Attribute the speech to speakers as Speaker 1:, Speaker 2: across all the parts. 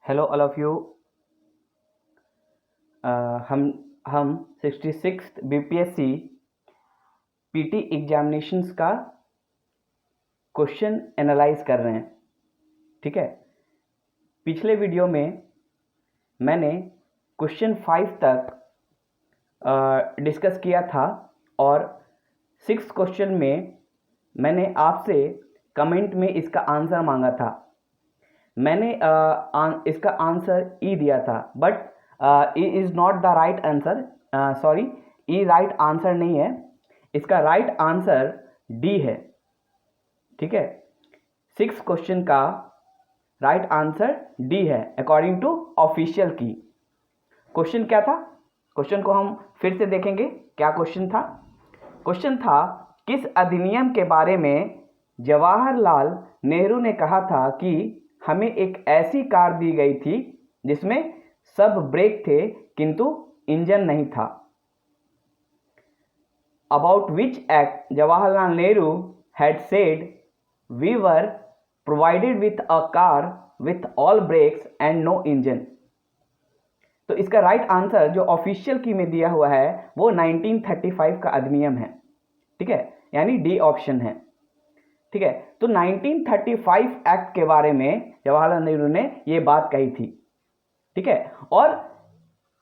Speaker 1: Hello all of you. हम 66th BPSC PT examinations का question analyse कर रहे हैं। ठीक है, पिछले वीडियो में मैंने क्वेश्चन 5 तक डिस्कस किया था और 6th क्वेश्चन में मैंने आपसे कमेंट में इसका आंसर मांगा था। मैंने इसका आंसर ई दिया था, but E is not the right answer. Sorry, E right answer नहीं है, इसका राइट आंसर डी है। ठीक है, 6th क्वेश्चन का राइट आंसर डी है अकॉर्डिंग टू ऑफिशियल की। क्वेश्चन क्या था? क्वेश्चन को हम फिर से देखेंगे। क्या क्वेश्चन था? क्वेश्चन था, किस अधिनियम के बारे में जवाहरलाल नेहरू ने कहा था कि हमें एक ऐसी कार दी गई थी जिसमें सब ब्रेक थे किंतु इंजन नहीं था? About which act Jawaharlal Nehru had said we were provided with a car with all brakes and no engine. तो इसका राइट आंसर जो ऑफिशियल की में दिया हुआ है वो 1935 का अधिनियम है। ठीक है, यानी डी ऑप्शन है। ठीक है, तो 1935 एक्ट के बारे में जवाहरलाल नेहरू ने ये बात कही थी। ठीक है, और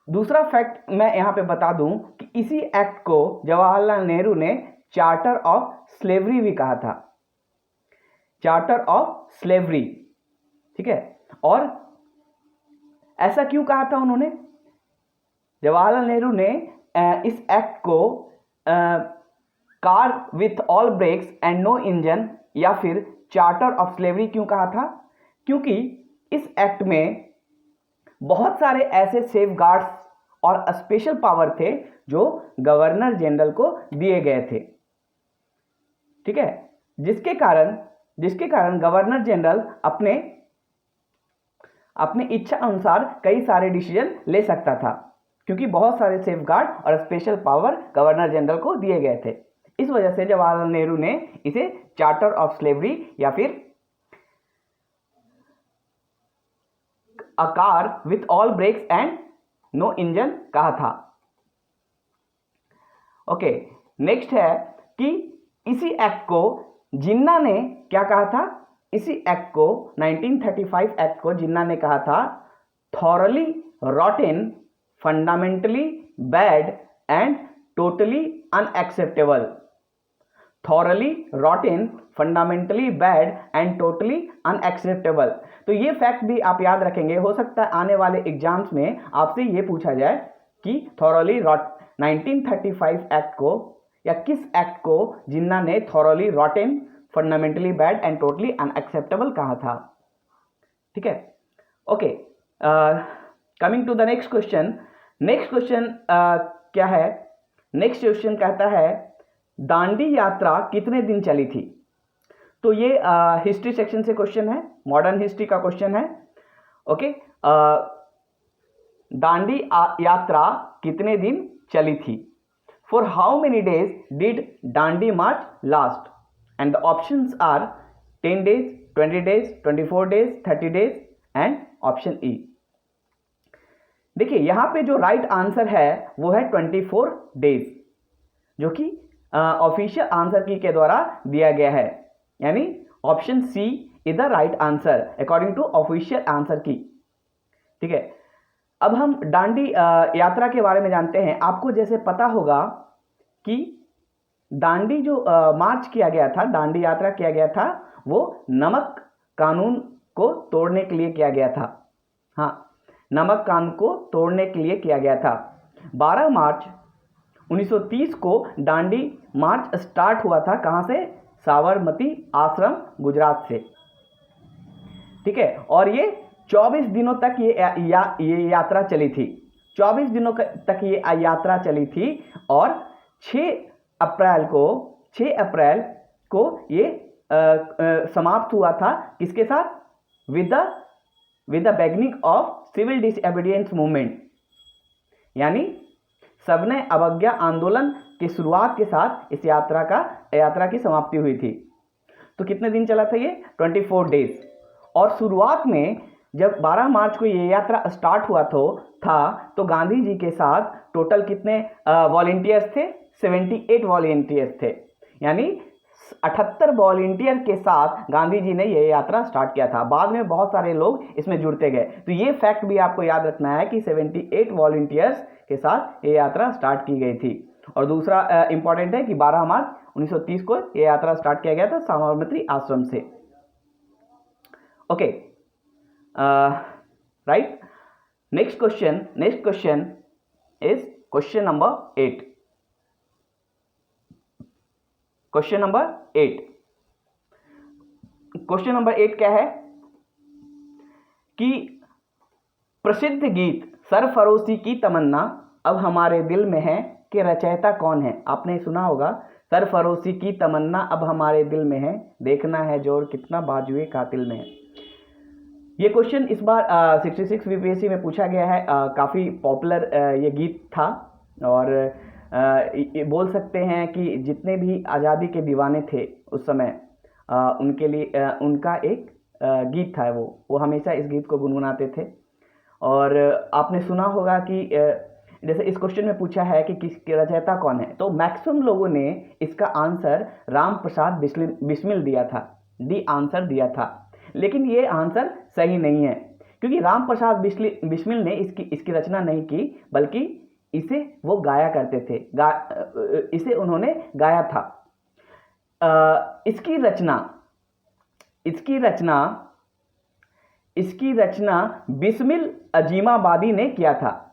Speaker 1: दूसरा फैक्ट मैं यहां पे बता दूं कि इसी एक्ट को जवाहरलाल नेहरू ने चार्टर ऑफ स्लेवरी भी कहा था। Charter of slavery. ठीक है, और ऐसा क्यों कहा था उन्होंने? जवाहरलाल नेहरू ने इस एक्ट को car with all brakes and no engine या फिर चार्टर ऑफ स्लेवरी क्यों कहा था? क्योंकि इस एक्ट में बहुत सारे ऐसे सेफ गार्ड्स और स्पेशल पावर थे जो गवर्नर जनरल को दिए गए थे। ठीक है, जिसके कारण गवर्नर जनरल अपने इच्छा अनुसार कई सारे डिसीजन ले सकता था, क्योंकि बहुत सारे सेफ गार्ड और स्पेशल पावर गवर्नर जनरल को दिए गए थे। इस वजह से जवाहरलाल नेहरू ने इसे चार्टर ऑफ स्लेवरी या फिर a car with all brakes and no engine कहा था। ओके, नेक्स्ट है कि इसी एक्ट को जिन्ना ने क्या कहा था? इसी एक्ट को 1935 एक्ट को जिन्ना ने कहा था thoroughly rotten, fundamentally bad and totally unacceptable. Thoroughly rotten, fundamentally bad and totally unacceptable. तो ये फैक्ट भी आप याद रखेंगे। हो सकता है आने वाले एग्जाम्स में आपसे ये पूछा जाए कि थॉरली 1935 एक्ट को या किस एक्ट को जिन्ना ने thoroughly rotten, fundamentally bad and totally unacceptable कहा था। ठीक है, okay, coming to the next question. Next question क्या है? नेक्स्ट क्वेश्चन कहता है दांडी यात्रा कितने दिन चली थी? तो ये हिस्ट्री सेक्शन से क्वेश्चन है, मॉडर्न हिस्ट्री का क्वेश्चन है। ओके, दांडी यात्रा कितने दिन चली थी? For how many days did Dandi march last? And the options are 10 days, 20 days, 24 days, 30 days and option E. देखिए यहां पे जो राइट आंसर है वो है 24 days, जो कि ऑफिशियल आंसर की के द्वारा दिया गया है, यानी option C is the right answer according to official answer key. ठीक है, अब हम दांडी यात्रा के बारे में जानते हैं। आपको जैसे पता होगा कि दांडी जो मार्च किया गया था, दांडी यात्रा किया गया था, वो नमक कानून को तोड़ने के लिए किया गया था। हाँ, नमक कानून को तोड़ने के लिए किया गया था। 12 मार्च 1930 को दांडी मार्च स्टार्ट हुआ था। कहां से? साबरमती आश्रम, गुजरात से। ठीक है, और ये 24 दिनों तक ये यात्रा चली थी। 24 दिनों तक ये यात्रा चली थी और 6 अप्रैल को ये समाप्त हुआ था। किसके साथ? With the beginning of civil disobedience movement, यानी सविनय अवज्ञा आंदोलन की शुरुआत के साथ इस यात्रा की समाप्ति हुई थी। तो कितने दिन चला था ये? 24 days। और शुरुआत में जब 12 मार्च को ये यात्रा स्टार्ट हुआ तो गांधी जी के साथ टोटल कितने वॉलेंटियर्स थे? 78 वॉलेंटियर्स थे, यानी 78 वॉलेंटियर के साथ गांधी जी ने यह यात्रा स्टार्ट किया था। बाद में बहुत सारे लोग इसमें जुड़ते गए। तो ये फैक्ट भी आपको याद रखना है कि 78 वॉलेंटियर्स के साथ ये यात्रा स्टार्ट की गई थी। और दूसरा इंपॉर्टेंट है कि 12 मार्च 1930 को यह यात्रा स्टार्ट किया गया था साबरमती आश्रम से। Okay, right. Next question is question number 8। Question number 8 क्या है कि प्रसिद्ध गीत सरफरोशी की तमन्ना अब हमारे दिल में है के रचयिता कौन है? आपने सुना होगा, सरफरोशी की तमन्ना अब हमारे दिल में है, देखना है जोर कितना बाजुए कातिल में है। ये क्वेश्चन इस बार 66 बीपीएससी में पूछा गया है। काफ़ी पॉपुलर ये गीत था और बोल सकते हैं कि जितने भी आज़ादी के दीवाने थे उस समय उनके लिए उनका एक गीत था। वो हमेशा इस गीत को गुनगुनाते थे। और आपने सुना होगा कि जैसे इस क्वेश्चन में पूछा है कि किसके रचयिता कौन है, तो मैक्सिमम लोगों ने इसका आंसर राम प्रसाद बिस्मिल दिया था, डी आंसर दिया था। लेकिन ये आंसर सही नहीं है, क्योंकि राम प्रसाद बिस्मिल ने इसकी रचना नहीं की, बल्कि इसे वो गाया करते थे, इसे उन्होंने गाया था। इसकी रचना बिस्मिल अजीमाबादी ने किया था।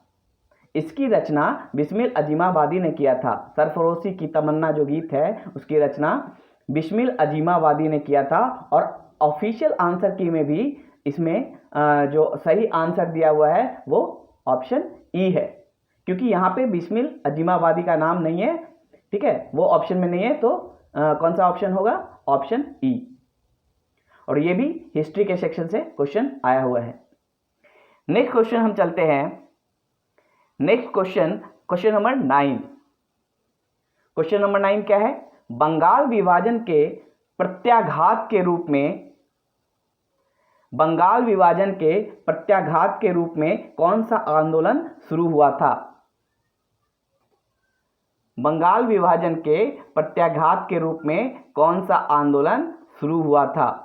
Speaker 1: इसकी रचना बिस्मिल अजीमाबादी ने किया था। सरफरोशी की तमन्ना जो गीत है उसकी रचना बिस्मिल अजीमाबादी ने किया था। और ऑफिशियल आंसर की में भी इसमें जो सही आंसर दिया हुआ है वो ऑप्शन ई है, क्योंकि यहाँ पे बिस्मिल अजीमाबादी का नाम नहीं है, ठीक है, वो ऑप्शन में नहीं है। तो कौन सा ऑप्शन होगा? Option E. और ये भी हिस्ट्री के सेक्शन से क्वेश्चन आया हुआ है। नेक्स्ट क्वेश्चन हम चलते हैं। Next question number 9। Question number 9 क्या है? बंगाल विभाजन के प्रत्याघात के रूप में कौन सा आंदोलन शुरू हुआ था? बंगाल विभाजन के प्रत्याघात के रूप में कौन सा आंदोलन शुरू हुआ था?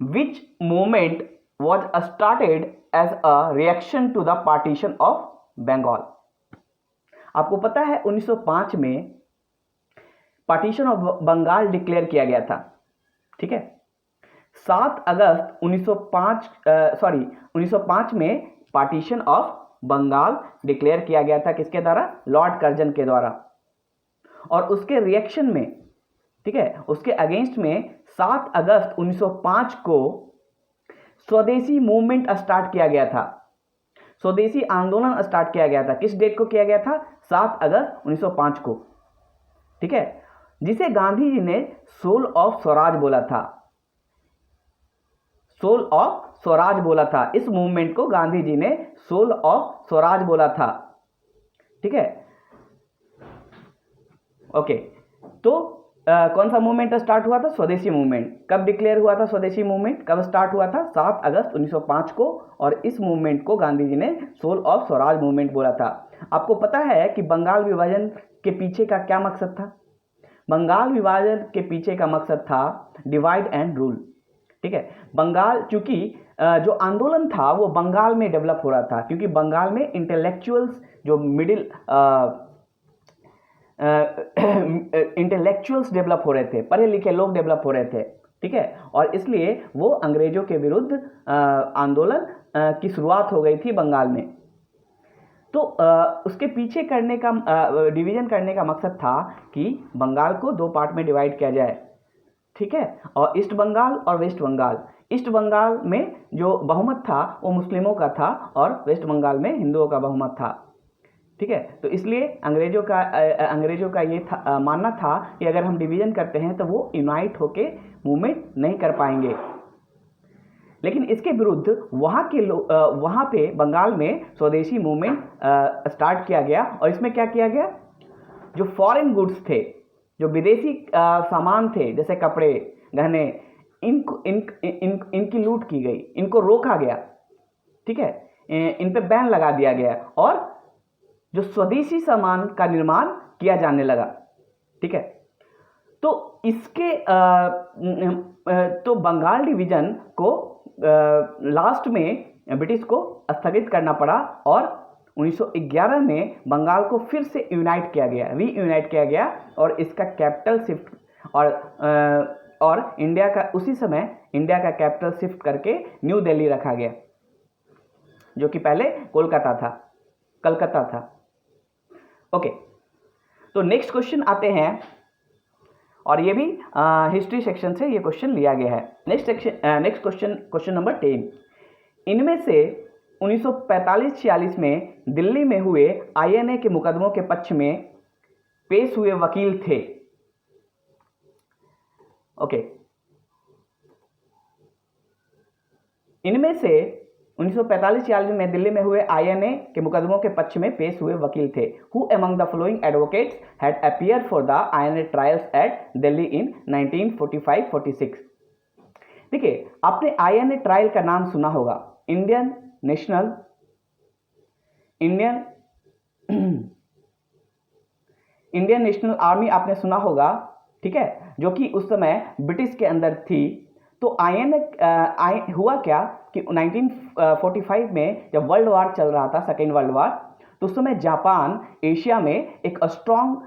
Speaker 1: Which movement was started as a reaction to the partition of Bengal? आपको पता है 1905 में पार्टीशन ऑफ बंगाल डिक्लेयर किया गया था, ठीक है। 7 अगस्त 1905 में पार्टीशन ऑफ बंगाल डिक्लेयर किया गया था। किसके द्वारा? लॉर्ड कर्जन के द्वारा। और उसके रिएक्शन में, ठीक है, उसके अगेंस्ट में 7 अगस्त 1905 को स्वदेशी मूवमेंट स्टार्ट किया गया था। स्वदेशी आंदोलन स्टार्ट किया गया था। किस डेट को किया गया था? 7 अगस्त 1905 को, ठीक है, जिसे गांधी जी ने सोल ऑफ स्वराज बोला था। सोल ऑफ स्वराज बोला था। इस मूवमेंट को गांधी जी ने सोल ऑफ स्वराज बोला था, ठीक है। ओके, तो कौन सा मूवमेंट स्टार्ट हुआ था? स्वदेशी मूवमेंट। कब डिक्लेयर हुआ था स्वदेशी मूवमेंट? कब स्टार्ट हुआ था? 7 अगस्त 1905 को। और इस मूवमेंट को गांधी जी ने सोल ऑफ स्वराज मूवमेंट बोला था। आपको पता है कि बंगाल विभाजन के पीछे का क्या मकसद था? बंगाल विभाजन के पीछे का मकसद था डिवाइड एंड रूल, ठीक है। बंगाल, चूंकि जो आंदोलन था वो बंगाल में डेवलप हो रहा था, क्योंकि बंगाल में इंटेलेक्चुअल्स, जो मिडिल इंटेलेक्चुअल्स डेवलप हो रहे थे, पढ़े लिखे लोग डेवलप हो रहे थे, ठीक है। और इसलिए वो अंग्रेजों के विरुद्ध आंदोलन की शुरुआत हो गई थी बंगाल में। तो उसके पीछे करने का डिवीजन करने का मकसद था कि बंगाल को 2 पार्ट में डिवाइड किया जाए, ठीक है, और ईस्ट बंगाल और वेस्ट बंगाल। ईस्ट बंगाल में जो बहुमत था वो मुस्लिमों का था और वेस्ट बंगाल में हिंदुओं का बहुमत था, ठीक है। तो इसलिए अंग्रेजों का ये मानना था कि अगर हम डिवीजन करते हैं तो वो यूनाइट होके मूवमेंट नहीं कर पाएंगे। लेकिन इसके विरुद्ध वहाँ पे बंगाल में स्वदेशी मूवमेंट स्टार्ट किया गया। और इसमें क्या किया गया? जो फॉरेन गुड्स थे, जो विदेशी सामान थे, जैसे कपड़े, गहने, इनकी लूट की गई, इनको रोका गया, ठीक है, इन पे बैन लगा दिया गया और जो स्वदेशी सामान का निर्माण किया जाने लगा, ठीक है। तो इसके तो बंगाल डिवीजन को लास्ट में ब्रिटिश को स्थगित करना पड़ा और 1911 में बंगाल को फिर से यूनाइट किया गया, रीयूनाइट किया गया और इसका कैपिटल शिफ्ट और इंडिया का उसी समय इंडिया का कैपिटल शिफ्ट करके न्यू दिल्ली रखा गया, जो कि पहले कलकत्ता था। ओके, तो नेक्स्ट क्वेश्चन आते हैं और ये भी हिस्ट्री सेक्शन से ये क्वेश्चन लिया गया है। नेक्स्ट क्वेश्चन नंबर 10, इनमें से 1945-46 में दिल्ली में हुए आईएनए के मुकदमों के पक्ष में पेश हुए वकील थे। ओके, इनमें से 1945-46 में दिल्ली में हुए आईएनए के मुकदमों के पक्ष में पेश हुए वकील थे। Who among the following advocates had appeared for the INA trials at Delhi in 1945-46? देखिए, आपने आईएनए ट्रायल का नाम सुना होगा, इंडियन नेशनल आर्मी आपने सुना होगा, ठीक है, जो कि उस समय ब्रिटिश के अंदर थी। तो आईएनए हुआ क्या कि 1945 में जब वर्ल्ड वार चल रहा था, सेकेंड वर्ल्ड वार, तो उस समय जापान एशिया में एक स्ट्रॉन्ग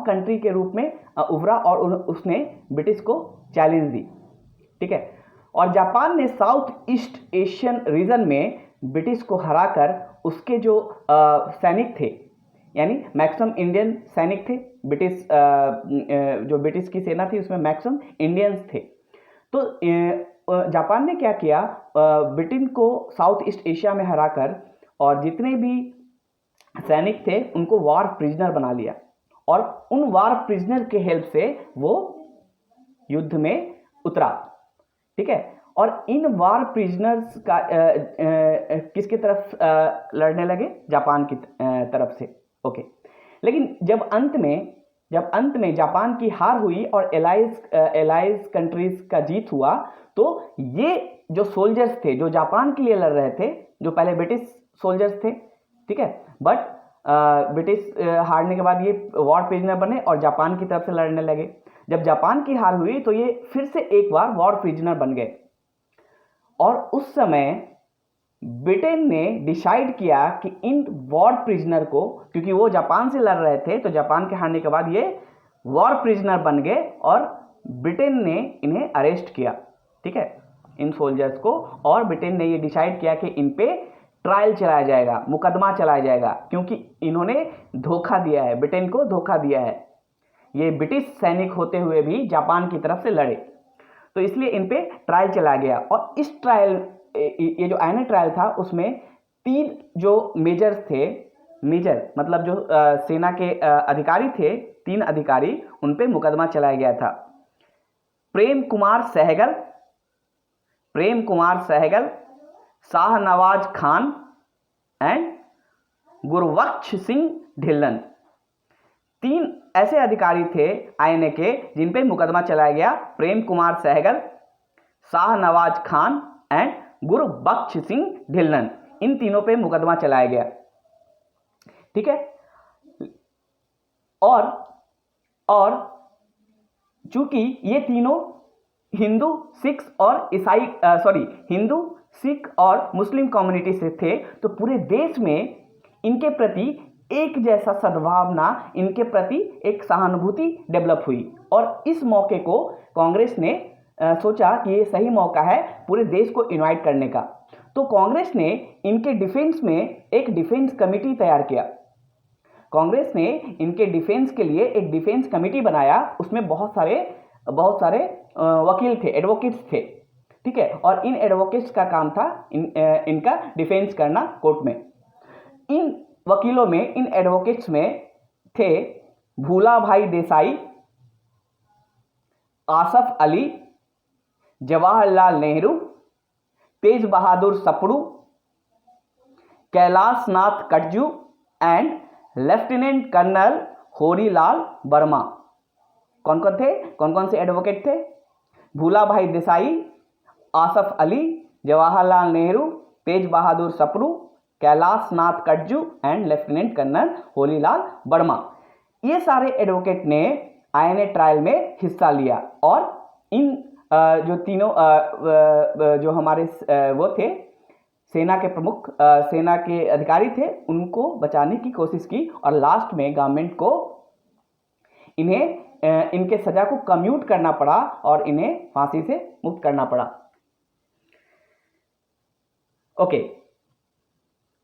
Speaker 1: कंट्री के रूप में उभरा और उसने ब्रिटिश को चैलेंज दी, ठीक है। और जापान ने साउथ ईस्ट एशियन रीजन में ब्रिटिश को हराकर उसके जो सैनिक थे, यानी मैक्सिमम इंडियन सैनिक थे, जो ब्रिटिश की सेना थी उसमें मैक्सिमम इंडियंस थे। तो जापान ने क्या किया, ब्रिटेन को साउथ ईस्ट एशिया में हराकर और जितने भी सैनिक थे उनको वार प्रिजनर बना लिया और उन वार प्रिजनर के हेल्प से वो युद्ध में उतरा, ठीक है। और इन वार प्रिजनर्स का किसकी तरफ लड़ने लगे? जापान की तरफ से। ओके, लेकिन जब अंत में जापान की हार हुई और एलाइज कंट्रीज का जीत हुआ, तो ये जो सोल्जर्स थे जो जापान के लिए लड़ रहे थे, जो पहले ब्रिटिश सोल्जर्स थे, ठीक है, बट ब्रिटिश हारने के बाद ये वॉर प्रिजनर बने और जापान की तरफ से लड़ने लगे। जब जापान की हार हुई तो ये फिर से एक बार वॉर प्रिजनर बन गए और उस समय ब्रिटेन ने डिसाइड किया कि इन वॉर प्रिजनर को, क्योंकि वो जापान से लड़ रहे थे, तो जापान के हारने के बाद ये वॉर प्रिजनर बन गए और ब्रिटेन ने इन्हें अरेस्ट किया, ठीक है, इन सोल्जर्स को। और ब्रिटेन ने ये डिसाइड किया कि इन पे ट्रायल चलाया जाएगा, मुकदमा चलाया जाएगा, क्योंकि इन्होंने धोखा दिया है, ब्रिटेन को धोखा दिया है। ये ब्रिटिश सैनिक होते हुए भी जापान की तरफ से लड़े, तो इसलिए इन पे ट्रायल चलाया गया। और इस ट्रायल, ये जो आईएनए ट्रायल था, उसमें 3 जो मेजर्स थे, मेजर मतलब जो सेना के अधिकारी थे, 3 अधिकारी, उन पे मुकदमा चलाया गया था। प्रेम कुमार सहगल, शाहनवाज खान एंड गुरबख्श सिंह ढिल्लन। 3 ऐसे अधिकारी थे आईएनए के जिन पे मुकदमा चलाया गया। प्रेम कुमार सहगल, शाहनवाज खान एंड गुरबख्श सिंह ढिल्लन, इन तीनों पे मुकदमा चलाया गया, ठीक है। और चूंकि ये तीनों हिंदू, सिख और मुस्लिम कम्युनिटी से थे, तो पूरे देश में इनके प्रति एक जैसा सद्भावना, इनके प्रति एक सहानुभूति डेवलप हुई। और इस मौके को कांग्रेस ने सोचा कि ये सही मौका है पूरे देश को इनवाइट करने का, तो कांग्रेस ने इनके डिफेंस में एक डिफेंस कमेटी तैयार किया। कांग्रेस ने इनके डिफेंस के लिए एक डिफेंस कमेटी बनाया, उसमें बहुत सारे वकील थे, एडवोकेट्स थे, ठीक है। और इन एडवोकेट्स का काम था इनका डिफेंस करना कोर्ट में। इन वकीलों में, इन एडवोकेट्स में थे Bhula Bhai Desai, Asaf Ali, Jawaharlal Nehru, Tej Bahadur Sapru, Kailash Nath Katju and lieutenant colonel Horilal Verma. कौन कौन थे, कौन कौन से एडवोकेट थे? Bhula Bhai Desai, Asaf Ali, Jawaharlal Nehru, Tej Bahadur Sapru, Kailash Nath Katju and lieutenant colonel होलीलाल Verma. ये सारे एडवोकेट ने आईएनए ट्रायल में हिस्सा लिया और इन जो तीनों जो हमारे वो थे सेना के प्रमुख, सेना के अधिकारी थे, उनको बचाने की कोशिश की और लास्ट में गवर्नमेंट को इन्हें इनके सजा को कम्यूट करना पड़ा और इन्हें फांसी से मुक्त करना पड़ा। ओके,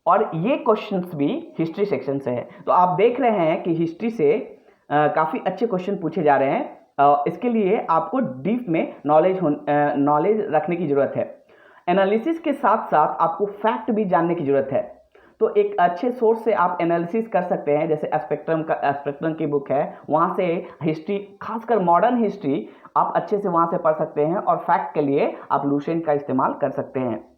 Speaker 1: और ये क्वेश्चंस भी हिस्ट्री सेक्शन से है। तो आप देख रहे हैं कि हिस्ट्री से काफ़ी अच्छे क्वेश्चन पूछे जा रहे हैं। इसके लिए आपको डीप में नॉलेज रखने की ज़रूरत है। एनालिसिस के साथ साथ आपको फैक्ट भी जानने की ज़रूरत है। तो एक अच्छे सोर्स से आप एनालिसिस कर सकते हैं, जैसे स्पेक्ट्रम की बुक है, वहाँ से हिस्ट्री, खासकर मॉडर्न हिस्ट्री आप अच्छे से वहाँ से पढ़ सकते हैं और फैक्ट के लिए आप लुसेंट का इस्तेमाल कर सकते हैं।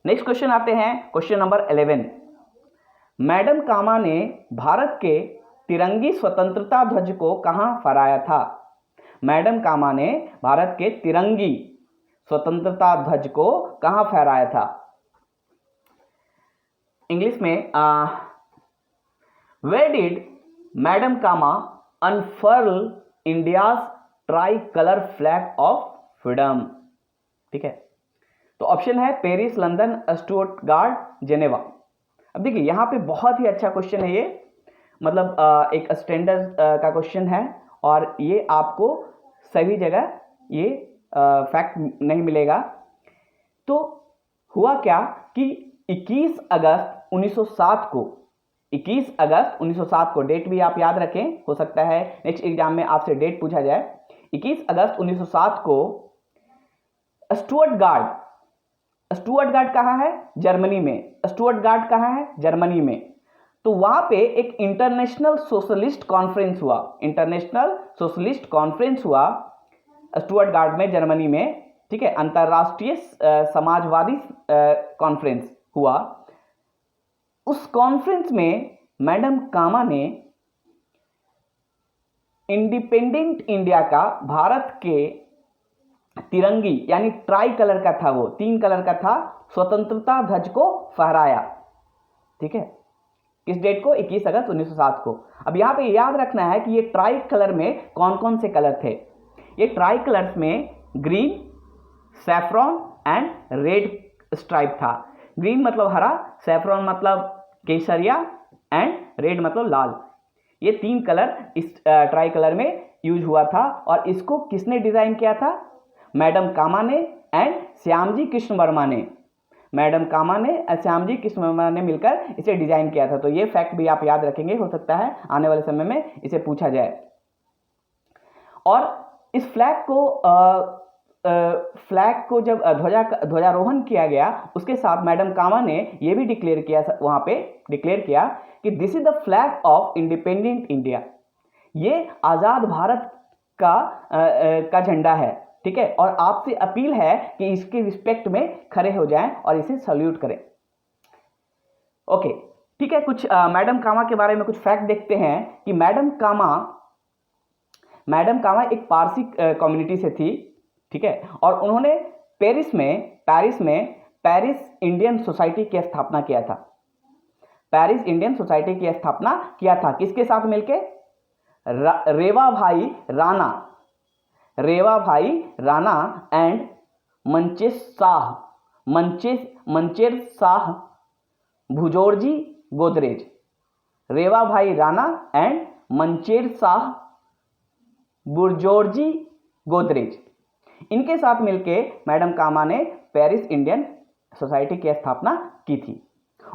Speaker 1: नेक्स्ट क्वेश्चन आते हैं, क्वेश्चन नंबर 11। मैडम कामा ने भारत के तिरंगी स्वतंत्रता ध्वज को कहाँ फहराया था? मैडम कामा ने भारत के तिरंगी स्वतंत्रता ध्वज को कहाँ फहराया था? इंग्लिश में where did madam Cama unfurl India's tricolour flag of freedom? ठीक है, तो ऑप्शन है पेरिस, लंदन, स्टुटगार्ट, जेनेवा। अब देखिए यहाँ पे बहुत ही अच्छा क्वेश्चन है ये, मतलब एक स्टैंडर्ड का क्वेश्चन है और ये आपको सभी जगह ये फैक्ट नहीं मिलेगा। तो हुआ क्या कि 21 अगस्त 1907 को, 21 अगस्त 1907 को, डेट भी आप याद रखें, हो सकता है नेक्स्ट एग्जाम में आपसे डेट पूछा जाए। 21 अगस्त 1907 को स्टुटगार्ट कहाँ है? जर्मनी में। स्टुटगार्ट कहाँ है? जर्मनी में। तो वहां पे एक इंटरनेशनल सोशलिस्ट कॉन्फ्रेंस हुआ, इंटरनेशनल सोशलिस्ट कॉन्फ्रेंस हुआ स्टुटगार्ट में, जर्मनी में। ठीक है, अंतरराष्ट्रीय समाजवादी कॉन्फ्रेंस हुआ। उस कॉन्फ्रेंस में मैडम कामा ने इंडिपेंडेंट इंडिया का, भारत के तिरंगी यानी ट्राई कलर का था, वो 3 कलर का था, स्वतंत्रता ध्वज को फहराया। ठीक है, किस डेट को? 21 अगस्त 1907 को। अब यहां पे याद रखना है कि ये ट्राई कलर में कौन कौन से कलर थे। ये ट्राई कलर्स में green, saffron and red stripe था। ग्रीन मतलब हरा, सैफ्रॉन मतलब केसरिया एंड रेड मतलब लाल। ये 3 कलर इस ट्राई कलर में यूज हुआ था और इसको किसने डिजाइन किया था? मैडम कामा ने एंड श्यामजी कृष्ण वर्मा ने। मैडम कामा ने और श्यामजी कृष्ण वर्मा ने मिलकर इसे डिजाइन किया था। तो ये फैक्ट भी आप याद रखेंगे, हो सकता है आने वाले समय में इसे पूछा जाए। और इस फ्लैग को जब ध्वजारोहण किया गया, उसके साथ मैडम कामा ने यह भी डिक्लेयर किया, वहां पे डिक्लेयर किया कि this is the flag of independent India. ये आजाद भारत का झंडा है। ठीक है, और आपसे अपील है कि इसके रिस्पेक्ट में खड़े हो जाएं और इसे सल्यूट करें। ओके, ठीक है, कुछ मैडम कामा के बारे में कुछ फैक्ट देखते हैं कि मैडम कामा एक पारसी कम्युनिटी से थी। ठीक है, और उन्होंने पेरिस में पेरिस इंडियन सोसाइटी की स्थापना किया था। पेरिस इंडियन सोसाइटी की स्थापना किया था किसके साथ मिलके? रेवा भाई राणा एंड मंचेर शाह भुजोर्जी गोदरेज। रेवा भाई राणा एंड मंचेर शाह बुर्जोर्जी गोदरेज, इनके साथ मिलके मैडम कामा ने पेरिस इंडियन सोसाइटी की स्थापना की थी।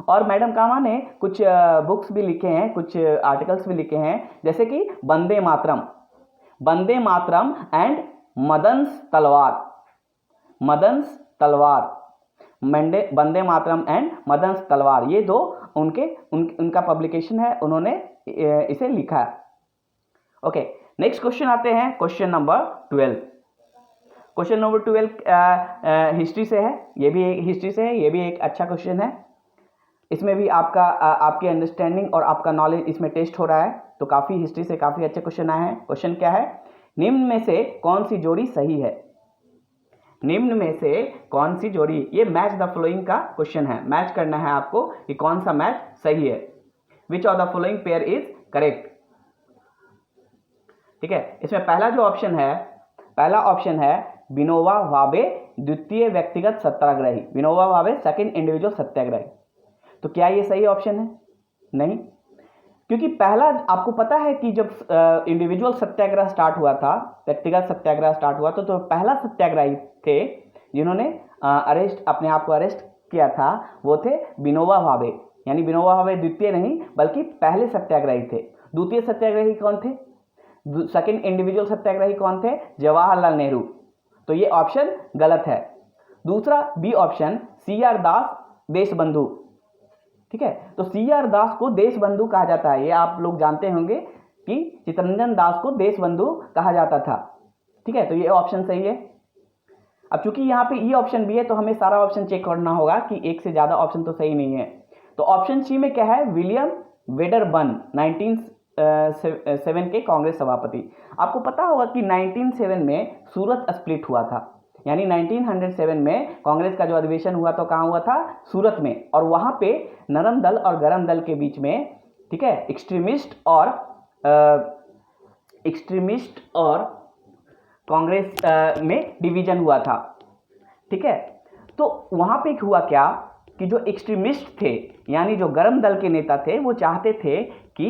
Speaker 1: और मैडम कामा ने कुछ बुक्स भी लिखे हैं, कुछ आर्टिकल्स भी लिखे हैं, जैसे कि वंदे मातरम एंड मदन्स तलवार, वंदे मातरम एंड मदन्स तलवार, ये दो उनका पब्लिकेशन है, उन्होंने इसे लिखा है। ओके, नेक्स्ट क्वेश्चन आते हैं, question number 12। Question number 12 history से है, ये भी एक अच्छा क्वेश्चन है। इसमें भी आपकी अंडरस्टैंडिंग और आपका नॉलेज इसमें टेस्ट हो रहा है। तो काफ़ी हिस्ट्री से काफ़ी अच्छे क्वेश्चन आए हैं। क्वेश्चन क्या है निम्न में से कौन सी जोड़ी सही है? निम्न में से कौन सी जोड़ी, ये मैच द फॉलोइंग का क्वेश्चन है, मैच करना है आपको कि कौन सा मैच सही है। Which of the following pair is correct. ठीक है, इसमें पहला जो ऑप्शन है, पहला ऑप्शन है विनोबा भावे द्वितीय व्यक्तिगत सत्याग्रही, विनोबा भावे सेकंड इंडिविजुअल सत्याग्रही। तो क्या ये सही ऑप्शन है? नहीं, क्योंकि पहला आपको पता है कि जब इंडिविजुअल सत्याग्रह स्टार्ट हुआ था, व्यक्तिगत सत्याग्रह स्टार्ट हुआ तो पहला सत्याग्रही थे जिन्होंने अपने आप को अरेस्ट किया था, वो थे विनोबा भावे। यानी विनोबा भावे द्वितीय नहीं बल्कि पहले सत्याग्रही थे। द्वितीय सत्याग्रही कौन थे? सेकंड इंडिविजुअल सत्याग्रही कौन थे? जवाहरलाल नेहरू। तो ये ऑप्शन गलत है। दूसरा बी ऑप्शन CR दास देशबंधु। ठीक है, तो CR दास को देशबंधु कहा जाता है, ये आप लोग जानते होंगे कि चित्तरंजन दास को देशबंधु कहा जाता था। ठीक है, तो ये ऑप्शन सही है। अब चूंकि यहाँ पे ई ऑप्शन भी है तो हमें सारा ऑप्शन चेक करना होगा कि एक से ज्यादा ऑप्शन तो सही नहीं है। तो ऑप्शन सी में क्या है? विलियम वेडरबर्न 1907 के कांग्रेस सभापति। आपको पता होगा कि 1907 में सूरत स्प्लिट हुआ था, यानी 1907 में कांग्रेस का जो अधिवेशन हुआ तो कहाँ हुआ था? सूरत में। और वहां पे नरम दल और गरम दल के बीच में, ठीक है, एक्सट्रीमिस्ट और कांग्रेस में डिवीजन हुआ था। ठीक है, तो वहां पे हुआ क्या कि जो एक्सट्रीमिस्ट थे यानी जो गरम दल के नेता थे वो चाहते थे कि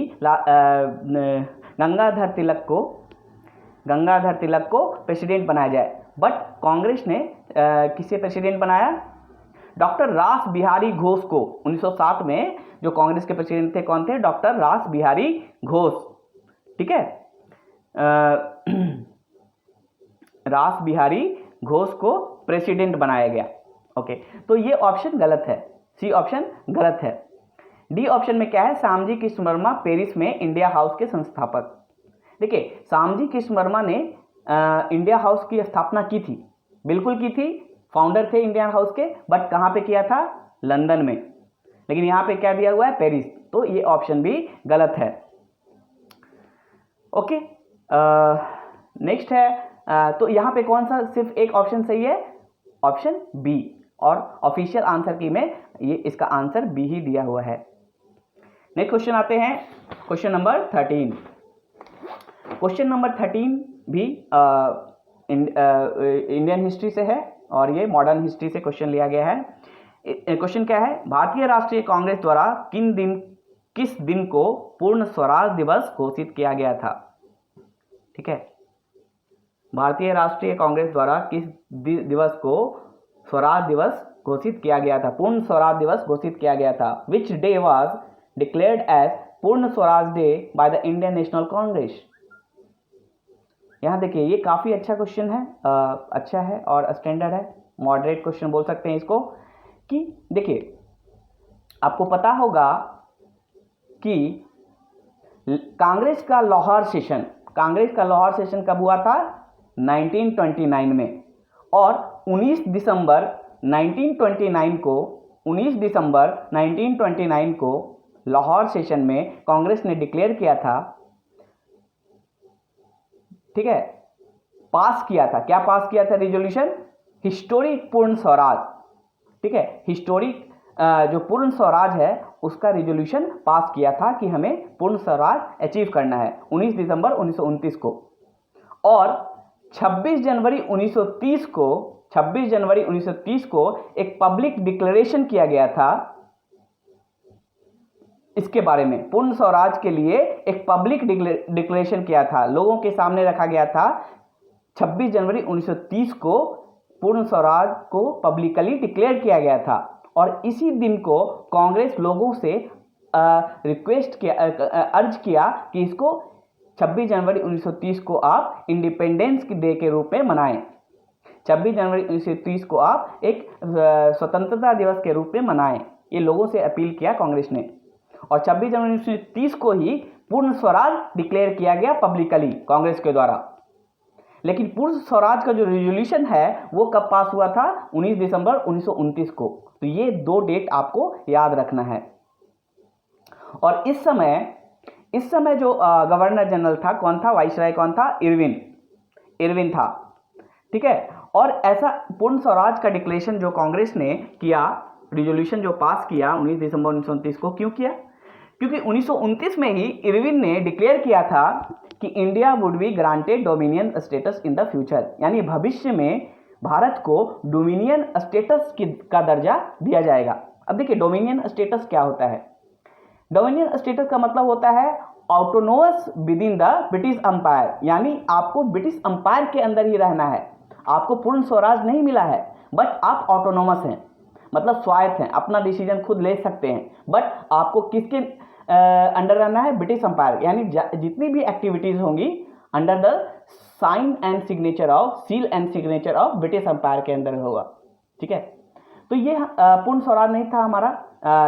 Speaker 1: गंगाधर तिलक को प्रेसिडेंट बनाया जाए, बट कांग्रेस ने किसे प्रेसिडेंट बनाया? डॉक्टर रास बिहारी घोष को। 1907 में जो कांग्रेस के प्रेसिडेंट थे कौन थे? डॉक्टर रास बिहारी घोष। ठीक है, रास बिहारी घोष को प्रेसिडेंट बनाया गया। ओके, तो ये ऑप्शन गलत है, सी ऑप्शन गलत है। डी ऑप्शन में क्या है? श्यामजी कृष्ण वर्मा पेरिस में इंडिया हाउस के संस्थापक। देखिए, श्यामजी कृष्ण वर्मा ने इंडिया हाउस की स्थापना की थी, बिल्कुल की थी, फाउंडर थे इंडिया हाउस के, बट कहाँ पे किया था? लंदन में। लेकिन यहाँ पे क्या दिया हुआ है? पेरिस। तो ये ऑप्शन भी गलत है। ओके, नेक्स्ट है, तो यहाँ पे कौन सा सिर्फ एक ऑप्शन सही है? Option B. और ऑफिशियल आंसर की में ये इसका आंसर बी ही दिया हुआ है। नेक्स्ट क्वेश्चन आते हैं, क्वेश्चन नंबर 13। क्वेश्चन नंबर 13 भी इंडियन हिस्ट्री से है और ये मॉडर्न हिस्ट्री से क्वेश्चन लिया गया है। क्वेश्चन क्या है? भारतीय राष्ट्रीय कांग्रेस द्वारा किस दिन को पूर्ण स्वराज दिवस घोषित किया गया था? ठीक है, भारतीय राष्ट्रीय कांग्रेस द्वारा किस दिवस को स्वराज दिवस घोषित किया गया था, पूर्ण स्वराज दिवस घोषित किया गया था? Which day was declared as Purna Swaraj day by the Indian National Congress? यहाँ देखिए, ये काफ़ी अच्छा क्वेश्चन है, अच्छा है और स्टैंडर्ड है, मॉडरेट क्वेश्चन बोल सकते हैं इसको। कि देखिए, आपको पता होगा कि कांग्रेस का लाहौर सेशन कब हुआ था? 1929 में। और 19 दिसंबर 1929 को लाहौर सेशन में कांग्रेस ने डिक्लेयर किया था, ठीक है, पास किया था। क्या पास किया था? रेजोल्यूशन, हिस्टोरिक पूर्ण स्वराज। ठीक है, हिस्टोरिक जो पूर्ण स्वराज है उसका रेजोल्यूशन पास किया था कि हमें पूर्ण स्वराज अचीव करना है 19 दिसंबर 1929 को। और 26 जनवरी 1930 को एक पब्लिक डिक्लेरेशन किया गया था इसके बारे में। पूर्ण स्वराज के लिए एक पब्लिक डिक्लेरेशन किया था, लोगों के सामने रखा गया था। 26 जनवरी 1930 को पूर्ण स्वराज को पब्लिकली डिक्लेयर किया गया था। और इसी दिन को कांग्रेस लोगों से अर्ज किया कि इसको 26 जनवरी 1930 को आप इंडिपेंडेंस डे के रूप में मनाएं। 26 जनवरी 1930 को आप एक स्वतंत्रता दिवस के रूप में मनाएं, ये लोगों से अपील किया कांग्रेस ने। और 26 जनवरी 1930 को ही पूर्ण स्वराज डिक्लेयर किया गया पब्लिकली कांग्रेस के द्वारा। लेकिन पूर्ण स्वराज का जो रेजोल्यूशन है वो कब पास हुआ था? 19 दिसंबर 1929 को। तो ये दो डेट आपको याद रखना है। और इस समय जो गवर्नर जनरल था कौन था? वाइसराय कौन था? इरविन। इरविन था, ठीक है। और ऐसा पूर्ण स्वराज का डिक्लेरेशन जो कांग्रेस ने किया, रिजोल्यूशन जो पास किया 19 दिसंबर 1929 को, क्यों किया? क्योंकि 1929 में ही इरविन ने डिक्लेयर किया था कि India would be granted dominion status in the future, यानी भविष्य में भारत को डोमिनियन स्टेटस का दर्जा दिया जाएगा। अब देखिए डोमिनियन स्टेटस क्या होता है। डोमिनियन स्टेटस का मतलब होता है autonomous with in the British umpire, यानी आपको ब्रिटिश अंपायर के अंदर ही रहना है, आपको पूर्ण स्वराज नहीं मिला है, बट आप ऑटोनोमस हैं, मतलब स्वायत्त हैं, अपना डिसीजन खुद ले सकते हैं, बट आपको किसके अंडर रहना है? ब्रिटिश अंपायर, यानी जितनी भी एक्टिविटीज होंगी under the sign and signature of, seal and signature of British empire के अंदर होगा, ठीक है। तो ये पूर्ण स्वराज नहीं था हमारा,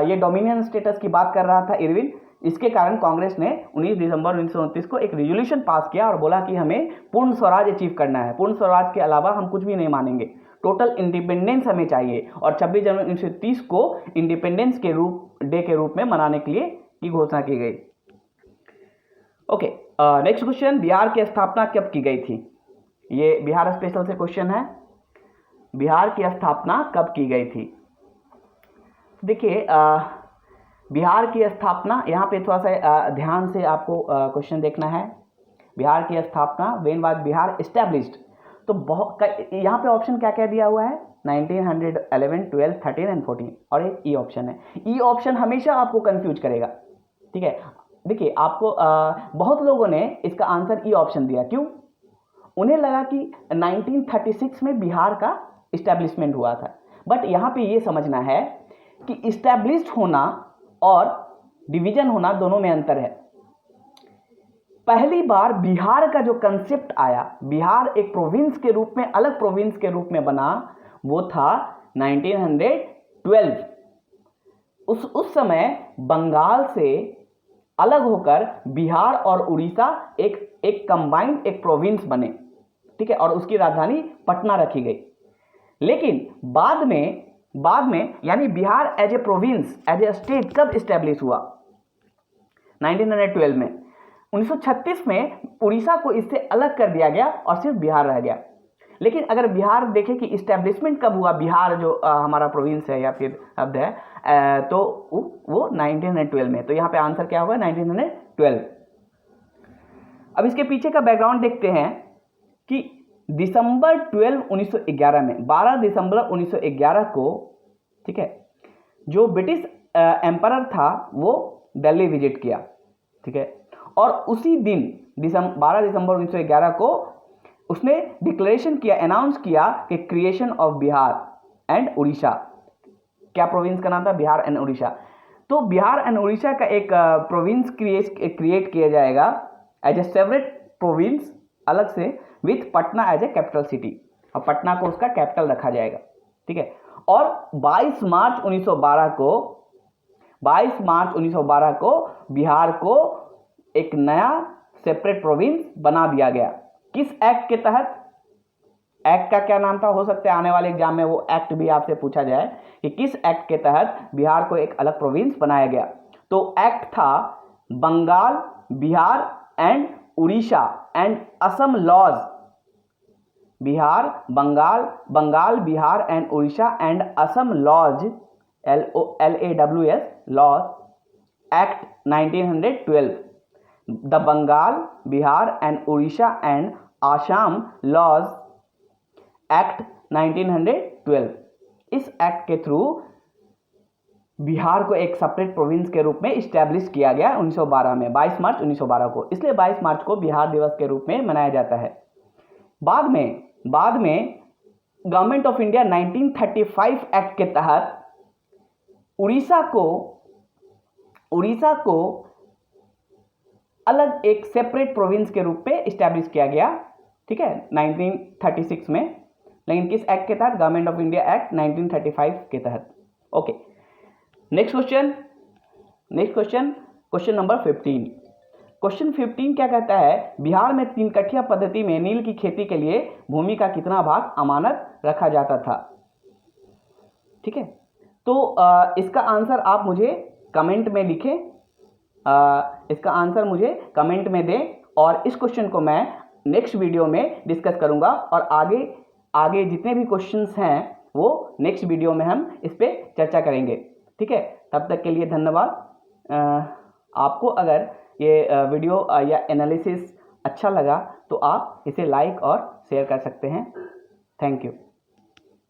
Speaker 1: ये डोमिनियन स्टेटस की बात कर रहा था इरविन। इसके कारण कांग्रेस ने 19 दिसंबर 1929 को एक रिजोल्यूशन पास किया और बोला कि हमें पूर्ण स्वराज अचीव करना है, पूर्ण स्वराज के अलावा हम कुछ भी नहीं मानेंगे, टोटल इंडिपेंडेंस हमें चाहिए। और 26 जनवरी 1930 को इंडिपेंडेंस के डे के रूप में मनाने के लिए की घोषणा की गई। ओके, नेक्स्ट क्वेश्चन, बिहार की स्थापना कब की गई थी? ये बिहार स्पेशल से क्वेश्चन है, बिहार की स्थापना कब की गई थी? देखिए बिहार की स्थापना, यहाँ पे थोड़ा सा ध्यान से आपको क्वेश्चन देखना है। बिहार की स्थापना, व्हेन वाज बिहार एस्टैब्लिश्ड, तो यहाँ पे ऑप्शन क्या क्या दिया हुआ है? 1911, 12, 13 एंड 14, और एक ई ऑप्शन है। ई ऑप्शन हमेशा आपको कंफ्यूज करेगा, ठीक है। देखिए आपको बहुत लोगों ने इसका आंसर ई ऑप्शन दिया, क्यों? उन्हें लगा कि 1936 में बिहार का इस्टेब्लिशमेंट हुआ था, बट यहाँ पे ये समझना है कि इस्टेब्लिश्ड होना और डिवीजन होना दोनों में अंतर है। पहली बार बिहार का जो कंसेप्ट आया, बिहार एक प्रोविंस के रूप में, अलग प्रोविंस के रूप में बना, वो था 1912। उस समय बंगाल से अलग होकर बिहार और उड़ीसा एक कंबाइंड एक प्रोविंस बने, ठीक है, और उसकी राजधानी पटना रखी गई। लेकिन बाद में यानी Bihar as a province, as a state कब स्टैब्लिश हुआ? 1912 में। 1936 में उड़ीसा को इससे अलग कर दिया गया और सिर्फ बिहार रह गया। लेकिन अगर बिहार देखें कि इस्टेब्लिशमेंट कब हुआ, बिहार जो हमारा प्रोविंस है या फिर शब्द है, तो वो 1912 में। तो यहाँ पे आंसर क्या होगा? 1912। अब इसके पीछे का बैकग्राउंड देखते हैं कि दिसंबर 12, 1911 में, 12 दिसंबर 1911 को, ठीक है, जो ब्रिटिश एम्परर था वो दिल्ली विजिट किया, ठीक है, और उसी दिन 12 दिसंबर 1911 को उसने डिक्लेरेशन किया, अनाउंस किया कि creation of Bihar and Orissa. क्या प्रोविंस का नाम था? बिहार एंड उड़ीसा। तो बिहार एंड उड़ीसा का एक प्रोविंस क्रिएट किया जाएगा एज ए सेपरेट प्रोविंस, अलग से, with Patna as a capital city, और पटना को उसका कैपिटल रखा जाएगा, ठीक है। और 22 मार्च 1912 को बिहार को एक नया सेपरेट प्रोविंस बना दिया गया। किस एक्ट के तहत? एक्ट का क्या नाम था? हो सकता है आने वाले एग्जाम में वो एक्ट भी आपसे पूछा जाए कि किस एक्ट के तहत बिहार को एक अलग प्रोविंस बनाया गया। तो एक्ट था Bengal, Bihar and Orissa and Assam laws. Bihar, Bengal, Bihar and Orissa and Assam laws, LAWS laws, act 1912। The Bengal, Bihar and Orissa and Assam laws act 1912। इस एक्ट के थ्रू बिहार को एक सेपरेट प्रोविंस के रूप में इस्टेब्लिश किया गया 1912 में, 22 मार्च 1912 को। इसलिए 22 मार्च को बिहार दिवस के रूप में मनाया जाता है। बाद में गवर्नमेंट ऑफ इंडिया 1935 एक्ट के तहत उड़ीसा को अलग एक सेपरेट प्रोविंस के रूप में इस्टेब्लिश किया गया, ठीक है, 1936 में। लेकिन किस एक्ट के तहत? गवर्नमेंट ऑफ इंडिया एक्ट 1935 के तहत। Okay, next question, question number 15। Question 15 क्या कहता है? बिहार में 3 कठिया पद्धति में नील की खेती के लिए भूमि का कितना भाग अमानत रखा जाता था? ठीक है, तो इसका आंसर आप मुझे कमेंट में लिखें, इसका आंसर मुझे कमेंट में दें, और इस क्वेश्चन को मैं नेक्स्ट वीडियो में डिस्कस करूँगा और आगे जितने भी क्वेश्चंस हैं वो नेक्स्ट वीडियो में हम इस पर चर्चा करेंगे। ठीक है, तब तक के लिए धन्यवाद। आपको अगर ये वीडियो या एनालिसिस अच्छा लगा तो आप इसे लाइक और शेयर कर सकते हैं। Thank you.